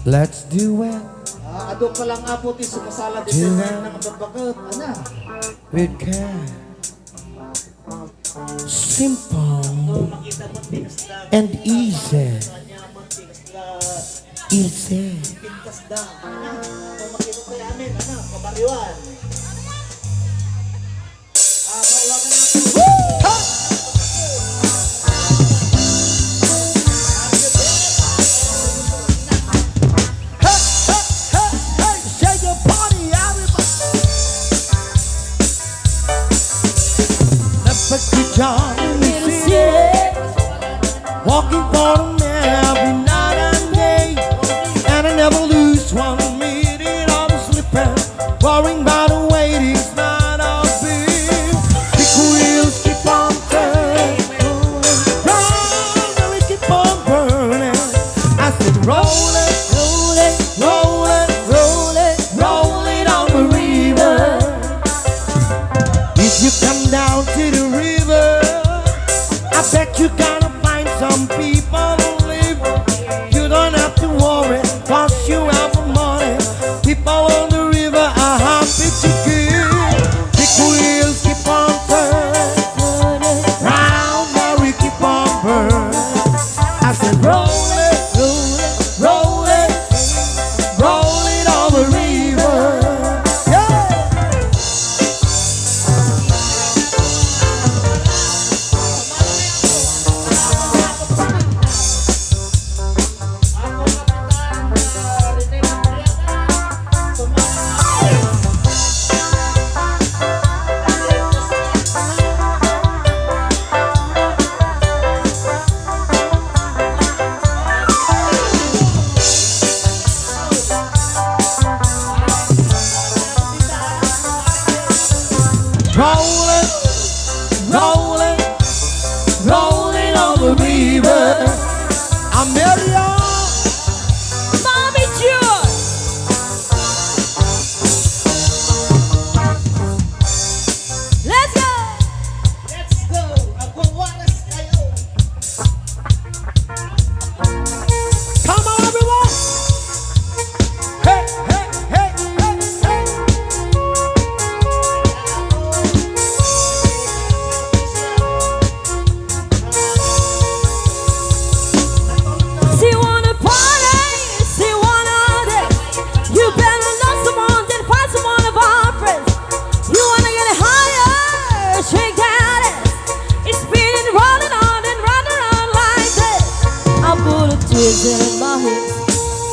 Let's do it. Adok ka lang apo ti sumasala din Do ng babagot. Ana. with care. Simple Makita mo tikas na and easy. kanya mo tikas na Easy. pintas da. Ana. Kung makita ko yamin, ana, kabariwan. Maulagan na ako. Shake your body, everybody. Never quit John in the city. Walking for them every night and day. And I never lose 1 minute of sleeping. Worrying about the waiting night of being. Big wheels keep on turning. Round, we keep on burning. I said roll it, roll it, roll it, roll it, roll it on the river. If you come down to the river, I bet you gonna find some people who live. You don't have to worry, cause you have money. People on the river are happy to give. Big wheels keep on turning, round now we keep on burning. I said roll it, roll it, roll it, roll it on the river. Yeah. Roll it, roll it, roll it on the river. I'm Mario. Mommy Joy. Let's go. Let's go. Agwawaras kayo. Come on, everyone. Hey, hey, hey, hey, hey. She wanna party, she wanna dance. You better love someone, then find someone of our friends. You wanna get higher, shake that ass. It's spinning, rolling on and running around like this. I put a twist in my hips,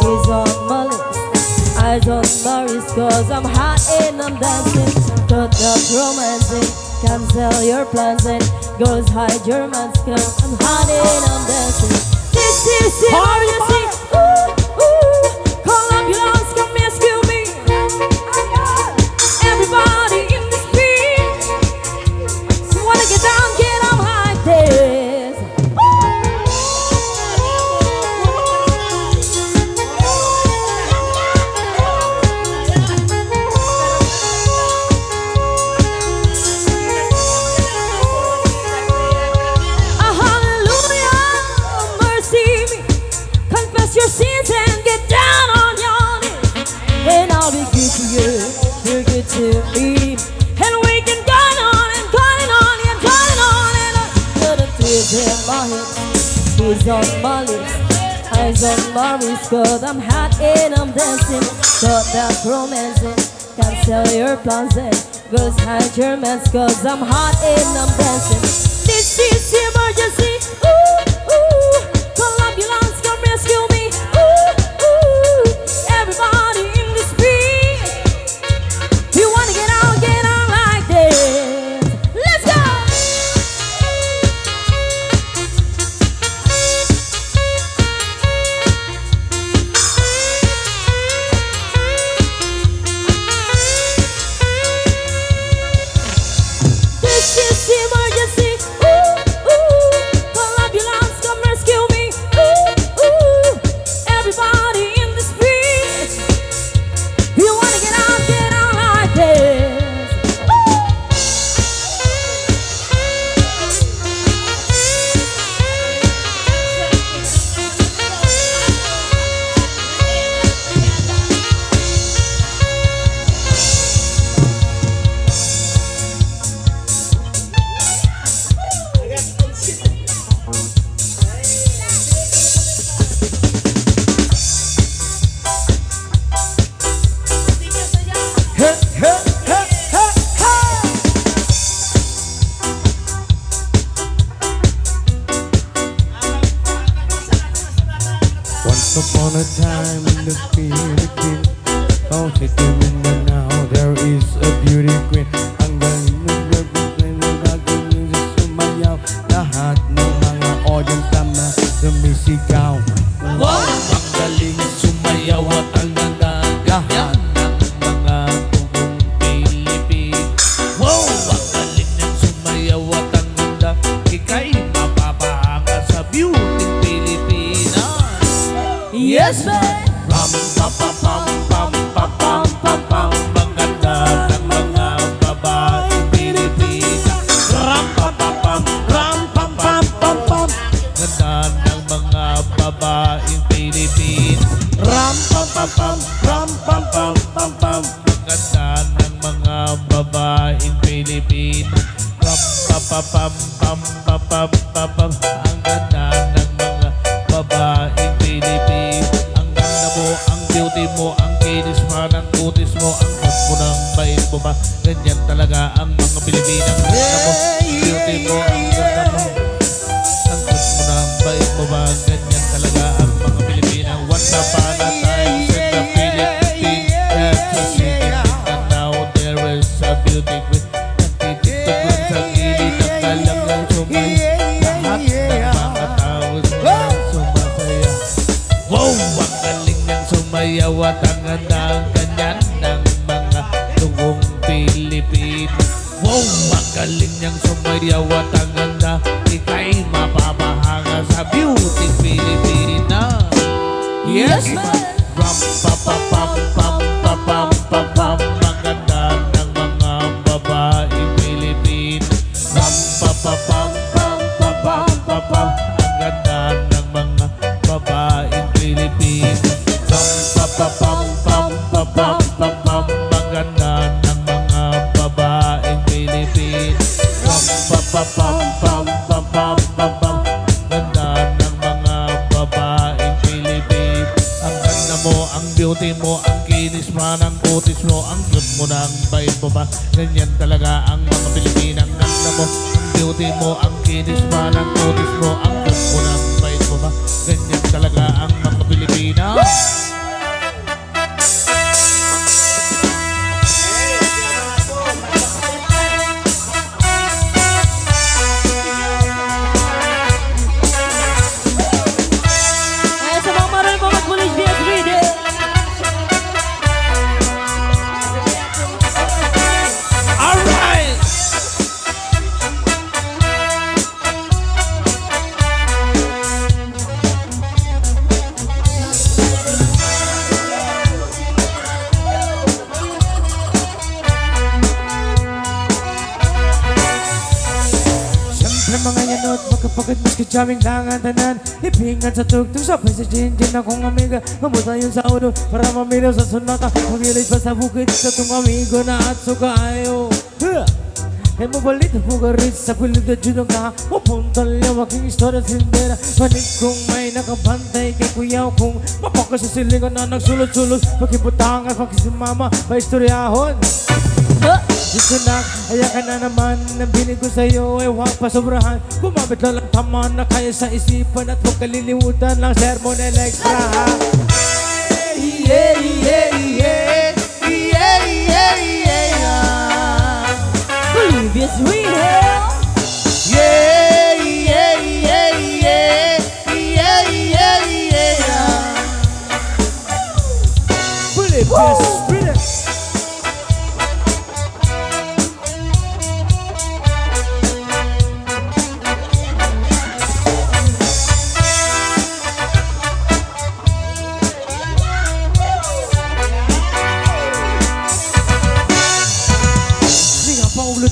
he's on my lips. Eyes on my wrist, cause I'm hot and I'm dancing. Cut up romancing, cancel your plans and girls hide your masks, cause I'm hot and I'm dancing. This is emergency. Ooh, ooh. Call ambulance, come rescue me. Everybody in the street. So you wanna get down, get on like this. Hallelujah, mercy me. Confess your sins and get down on your knees. And I'll be good to you, you're good to me. And we can go on and going on and going on and on. Put a twist in my hips, he's on my lips. Eyes on my wrist, cause I'm hot and I'm dancing. Got that romancing, cancel your plans and girls hide your masks, cause I'm hot and I'm dancing. This is emergency. Ooh, ooh. Call ambulance, come rescue me. Ooh, ooh. Everybody in the street. You wanna get on like this. Let's go. This is emergency. Ooh, ooh. Call ambulance, come rescue me. Ooh, ooh. Everybody in the street. You wanna get on like this. Once upon a time in the Philippines, oh, now there is a beauty queen. Ang galing ng gagawin na sumayaw. Lahat ng mga audience tama sumisigaw. Wow! Ang galing sumayaw at ang ganda ganyan ng mga tubong Pilipin. Wow! Ang galing ng sumayaw at ang ganda, ika'y mapapahanga sa beauty Pilipinas. Yes, man. Ram pa pa pam pam pa pam pam pam. Ang ganda ng mga babaeng Pilipinas. Ram pa pa pam Ram pam pam pam pam. ganda ng mga babaeng Pilipinas. Ram pam pam pam. Ram pam pam pam pam. Ganda ng mga babaeng Pilipinas. Ram pa pa pam pam pa pam pa pam. Ang ganda ng mga babaeng Pilipinas. Ang ganda mo, ang beauty mo, ang kinis pa ng kutis mo, ang cut mo ng bait mo ba? Ganyan talaga ang mga Pilipinang ganda mo, ang beauty mo, ang ganda mo. Ang cut mo ng bait mo ba? Ganyan talaga ang mga Pilipinang. Once upon a time in the Philippines, that's a city, and now there is a beauty queen. Nagtitiktok lang sa gilid ng kalangang sumay. Lahat ng mga tao sumasaya. Wow! Ang galing ng sumayaw at ang ganda ang ganyan ng mga tugong Pilipino. Wow! Ang galing niyang sumayaw at ang ganda, ika'y mapapahanga sa beauty Pilipina. Yes, man! Ram pa pa pam pam pa pam pa pam. Ang ganda ng mga babaeng Pilipino. Ram pa pa pam pam pa pam pa pam. Ang ganda ng mga babaeng Pilipino. Ram pa pa pam pam pa pam pa pam. Ang ganda ng mga babaeng Pilipino. Ram pa pa pam pam pa pam pa pam. Ganda ng mga babaeng Pilipino. Ang ganda mo, ang beauty mo, ang kinis pa ng kutis mo, ang cute mo ng bait mo ba? Ganyan talaga ang mga Pilipinang. Ganda mo, ang beauty mo, ang kinis pa ng kutis mo, ang cute mo ng bait mo ba? Ganyan talaga ang mga Pilipina. Ay, sa mga maroon po mag-police BS reader. Alright! Siyempre mga yanot, magkapagod mas kachaming lang ang tanan. Ipingan sa tugtog, sabay sa jinjin akong amiga. Mamuta yun sa ulo, para mamilaw sa sunata. Magilis pa sa bukid, sa tong amigo na at sukaayo. Kaya mabalit ang pugarit sa pilig na junong ka. Mapuntal niya, waking istorya sindera. Panig kong may nakabantay kay kuyaw kong mapaka sa silingan na nagsulot-sulot. Pagkibutangan, pagkisimama, maistoryahon. Dito na, kaya ka na naman. Ang binig ko sa'yo ay huwag pasobrahan. Kumabit lang ang tama na kaya sa isipan. At huwag kalilimutan lang sermon and extra. Yeah, yeah, yeah. Yeah, yeah, yeah. Previous reader. Yeah, yeah, yeah, yeah. Yeah, yeah, yeah. Bullet, yes, bullet.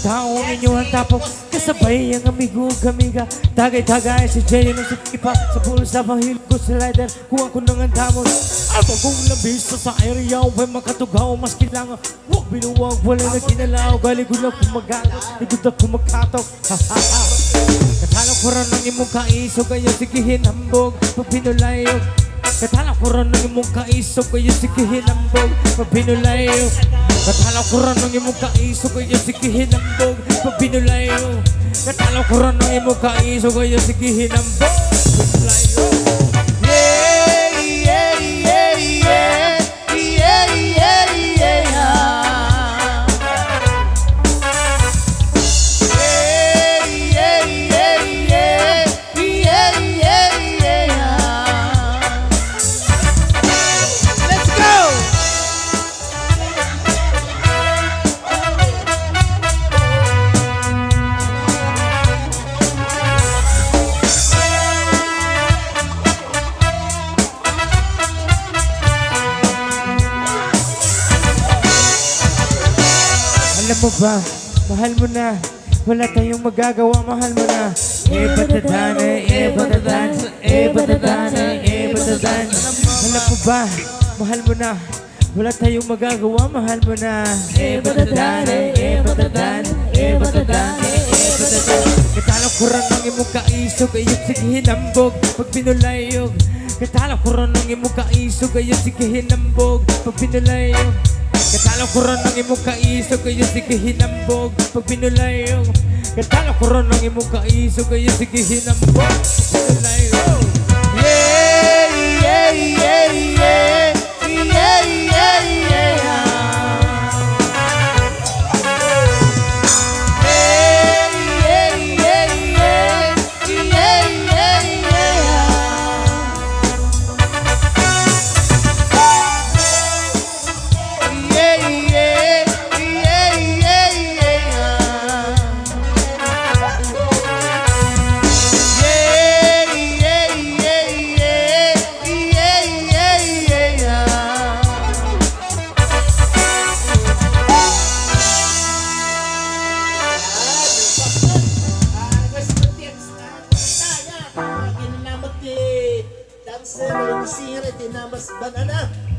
Taong inyo ang tapok kasabay ang amigo kamiga. Tagay-tagay si Jay ng sikipa. Sa bulsa bahil ko si Rider. Kung ako nang andamon ako kung labis sa area. Huwag makatugaw mas kailangan. Huwag binuwag wala na kinalaw. Galigod na kumagagot, ligod na kumakatok. Katala ko rin ang imong kaiso. Kayo sigihin hambog pag pinulayog. Katala ko rin ang imong kaiso. Kayo sigihin hambog pag pinulayog. Katala ko rin ang imong kaiso. Kayo sigihin hambog pag pinulayog. Katala ko rin ang imong kaiso. Kayo sigihin hambog pag pinulayog. Yeah, mo ba? Mahal mo na. Wala tayong magagawa, mahal mo na. Ibatadana, ibatadana, ibatadana, ibatadana. Alam mo ba? Mahal mo na. Wala tayong magagawa, mahal mo na. Ibatadana, ibatadana, ibatadana, ibatadana. Katalang ko rin ang imong kaisog, ayok sige hinambog, pag pinulayog. Katalang ko rin ang imong kaisog, ayok sige hinambog, pag pinulayog. Katalang ko rin ang imong kaisog, ayok sige hinambog, pag pinulayog. Katalang ko rin ang imong kaisog, ayok sige hinambog, pag pinulayog. Yeah, yeah, yeah, yeah, yeah, yeah, yeah. Dancer, singer, tinamas banana.